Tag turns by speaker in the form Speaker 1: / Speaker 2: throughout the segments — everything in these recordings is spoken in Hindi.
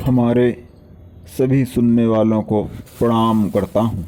Speaker 1: हमारे सभी सुनने वालों को प्रणाम करता हूँ।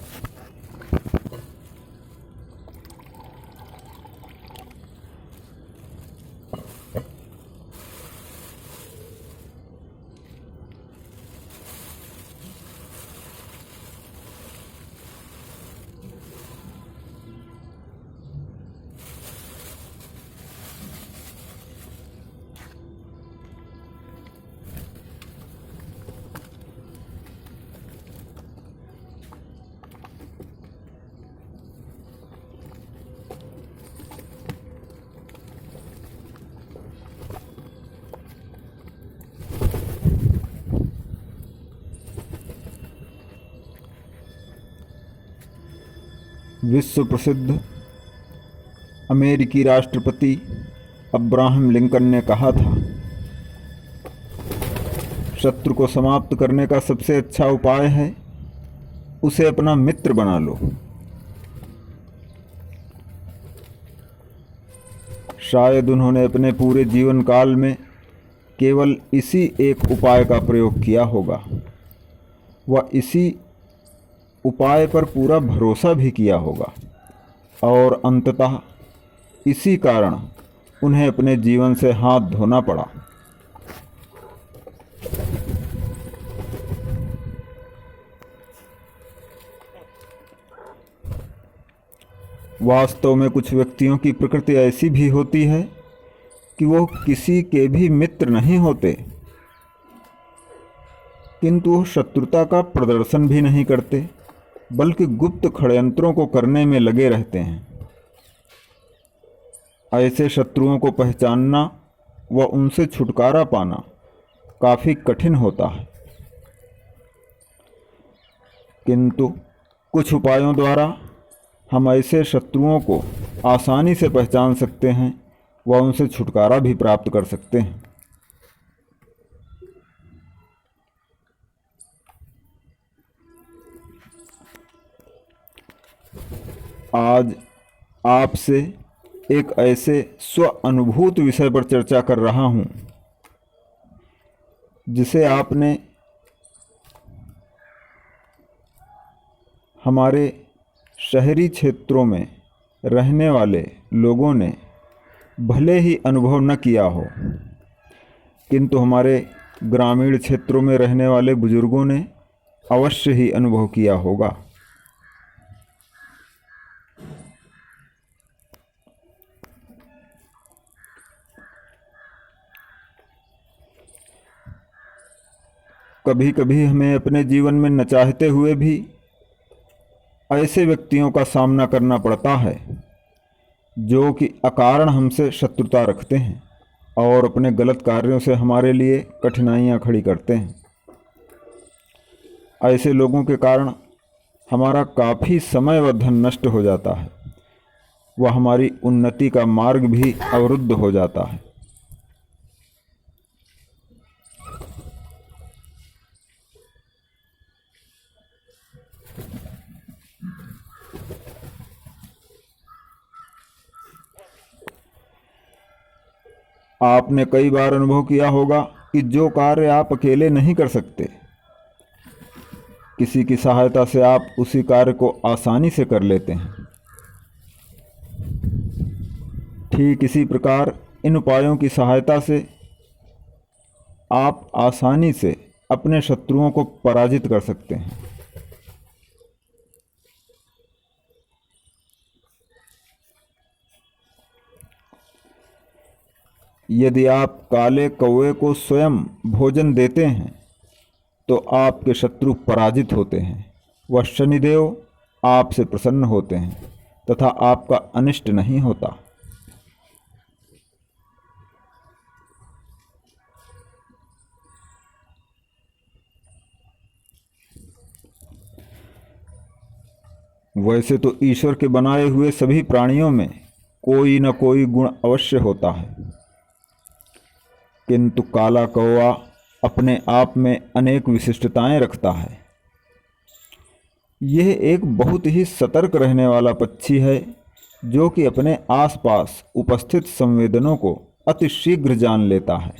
Speaker 1: विश्व प्रसिद्ध अमेरिकी राष्ट्रपति अब्राहम लिंकन ने कहा था, शत्रु को समाप्त करने का सबसे अच्छा उपाय है उसे अपना मित्र बना लो। शायद उन्होंने अपने पूरे जीवन काल में केवल इसी एक उपाय का प्रयोग किया होगा। वह इसी उपाय पर पूरा भरोसा भी किया होगा और अंततः इसी कारण उन्हें अपने जीवन से हाथ धोना पड़ा। वास्तव में कुछ व्यक्तियों की प्रकृति ऐसी भी होती है कि वो किसी के भी मित्र नहीं होते, किंतु वो शत्रुता का प्रदर्शन भी नहीं करते, बल्कि गुप्त षड्यंत्रों को करने में लगे रहते हैं। ऐसे शत्रुओं को पहचानना व उनसे छुटकारा पाना काफ़ी कठिन होता है, किंतु कुछ उपायों द्वारा हम ऐसे शत्रुओं को आसानी से पहचान सकते हैं व उनसे छुटकारा भी प्राप्त कर सकते हैं। आज आपसे एक ऐसे स्व अनुभूत विषय पर चर्चा कर रहा हूँ जिसे आपने हमारे शहरी क्षेत्रों में रहने वाले लोगों ने भले ही अनुभव न किया हो, किंतु हमारे ग्रामीण क्षेत्रों में रहने वाले बुजुर्गों ने अवश्य ही अनुभव किया होगा। कभी कभी हमें अपने जीवन में न चाहते हुए भी ऐसे व्यक्तियों का सामना करना पड़ता है जो कि अकारण हमसे शत्रुता रखते हैं और अपने गलत कार्यों से हमारे लिए कठिनाइयाँ खड़ी करते हैं। ऐसे लोगों के कारण हमारा काफ़ी समय व धन नष्ट हो जाता है, वह हमारी उन्नति का मार्ग भी अवरुद्ध हो जाता है। आपने कई बार अनुभव किया होगा कि जो कार्य आप अकेले नहीं कर सकते, किसी की सहायता से आप उसी कार्य को आसानी से कर लेते हैं। ठीक इसी प्रकार इन उपायों की सहायता से आप आसानी से अपने शत्रुओं को पराजित कर सकते हैं। यदि आप काले कौवे को स्वयं भोजन देते हैं तो आपके शत्रु पराजित होते हैं, वह शनिदेव आपसे प्रसन्न होते हैं तथा आपका अनिष्ट नहीं होता। वैसे तो ईश्वर के बनाए हुए सभी प्राणियों में कोई न कोई गुण अवश्य होता है, किंतु काला कौवा अपने आप में अनेक विशिष्टताएं रखता है। यह एक बहुत ही सतर्क रहने वाला पक्षी है जो कि अपने आसपास उपस्थित संवेदनों को अति शीघ्र जान लेता है।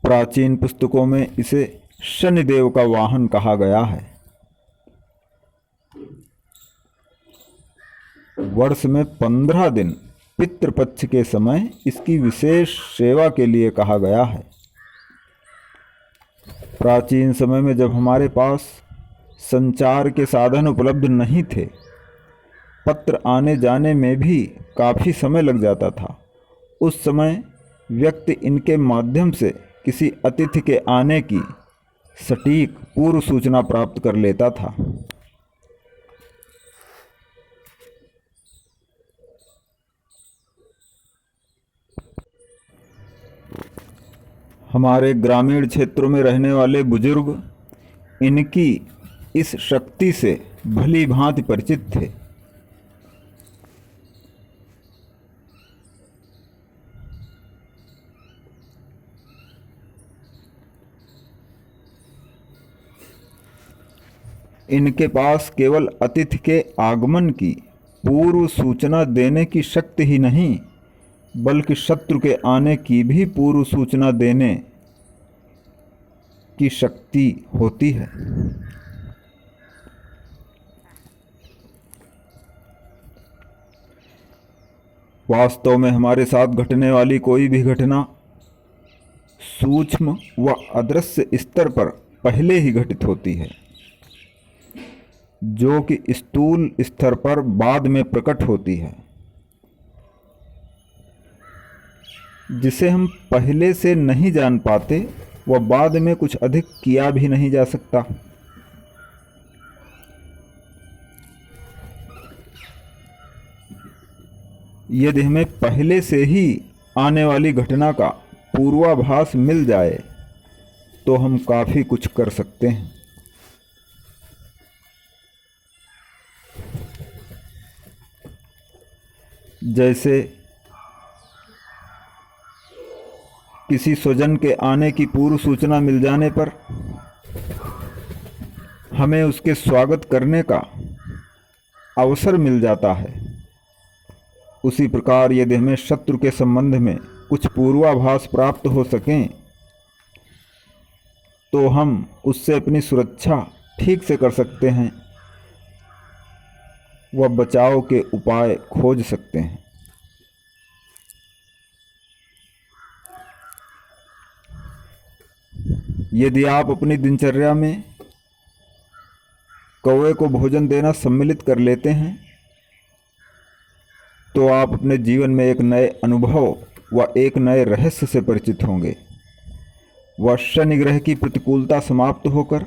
Speaker 1: प्राचीन पुस्तकों में इसे शनिदेव का वाहन कहा गया है। वर्ष में 15 दिन पितृपक्ष के समय इसकी विशेष सेवा के लिए कहा गया है। प्राचीन समय में जब हमारे पास संचार के साधन उपलब्ध नहीं थे, पत्र आने जाने में भी काफ़ी समय लग जाता था, उस समय व्यक्ति इनके माध्यम से किसी अतिथि के आने की सटीक पूर्व सूचना प्राप्त कर लेता था। हमारे ग्रामीण क्षेत्रों में रहने वाले बुजुर्ग इनकी इस शक्ति से भली भांति परिचित थे। इनके पास केवल अतिथि के आगमन की पूर्व सूचना देने की शक्ति ही नहीं, बल्कि शत्रु के आने की भी पूर्व सूचना देने की शक्ति होती है। वास्तव में हमारे साथ घटने वाली कोई भी घटना सूक्ष्म व अदृश्य स्तर पर पहले ही घटित होती है, जो कि स्थूल स्तर पर बाद में प्रकट होती है, जिसे हम पहले से नहीं जान पाते व बाद में कुछ अधिक किया भी नहीं जा सकता। यदि हमें पहले से ही आने वाली घटना का पूर्वाभास मिल जाए तो हम काफ़ी कुछ कर सकते हैं। जैसे किसी स्वजन के आने की पूर्व सूचना मिल जाने पर हमें उसके स्वागत करने का अवसर मिल जाता है, उसी प्रकार यदि हमें शत्रु के संबंध में कुछ पूर्वाभास प्राप्त हो सकें तो हम उससे अपनी सुरक्षा ठीक से कर सकते हैं व बचाव के उपाय खोज सकते हैं। यदि आप अपनी दिनचर्या में कौवे को भोजन देना सम्मिलित कर लेते हैं तो आप अपने जीवन में एक नए अनुभव व एक नए रहस्य से परिचित होंगे व शनि ग्रह की प्रतिकूलता समाप्त होकर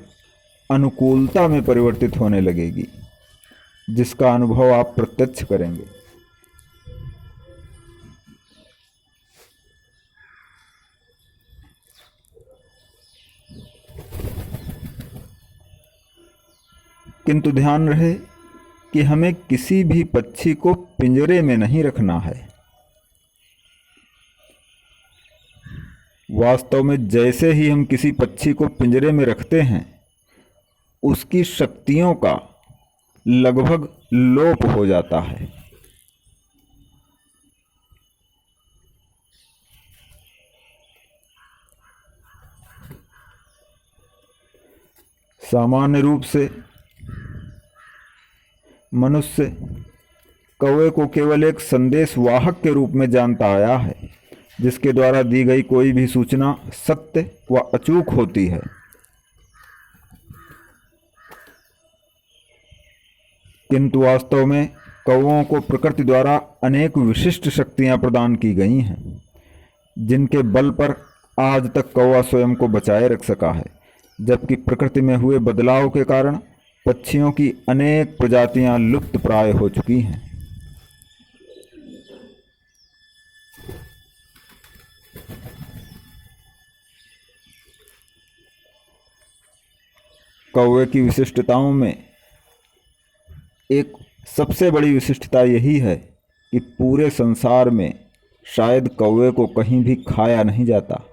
Speaker 1: अनुकूलता में परिवर्तित होने लगेगी, जिसका अनुभव आप प्रत्यक्ष करेंगे। किंतु ध्यान रहे कि हमें किसी भी पक्षी को पिंजरे में नहीं रखना है। वास्तव में जैसे ही हम किसी पक्षी को पिंजरे में रखते हैं, उसकी शक्तियों का लगभग लोप हो जाता है। सामान्य रूप से मनुष्य कौवे को केवल एक संदेश वाहक के रूप में जानता आया है, जिसके द्वारा दी गई कोई भी सूचना सत्य व अचूक होती है। किंतु वास्तव में कौवों को प्रकृति द्वारा अनेक विशिष्ट शक्तियां प्रदान की गई हैं, जिनके बल पर आज तक कौवा स्वयं को बचाए रख सका है, जबकि प्रकृति में हुए बदलाव के कारण पक्षियों की अनेक प्रजातियां लुप्त प्राय हो चुकी हैं। कौवे की विशिष्टताओं में एक सबसे बड़ी विशिष्टता यही है कि पूरे संसार में शायद कौवे को कहीं भी खाया नहीं जाता।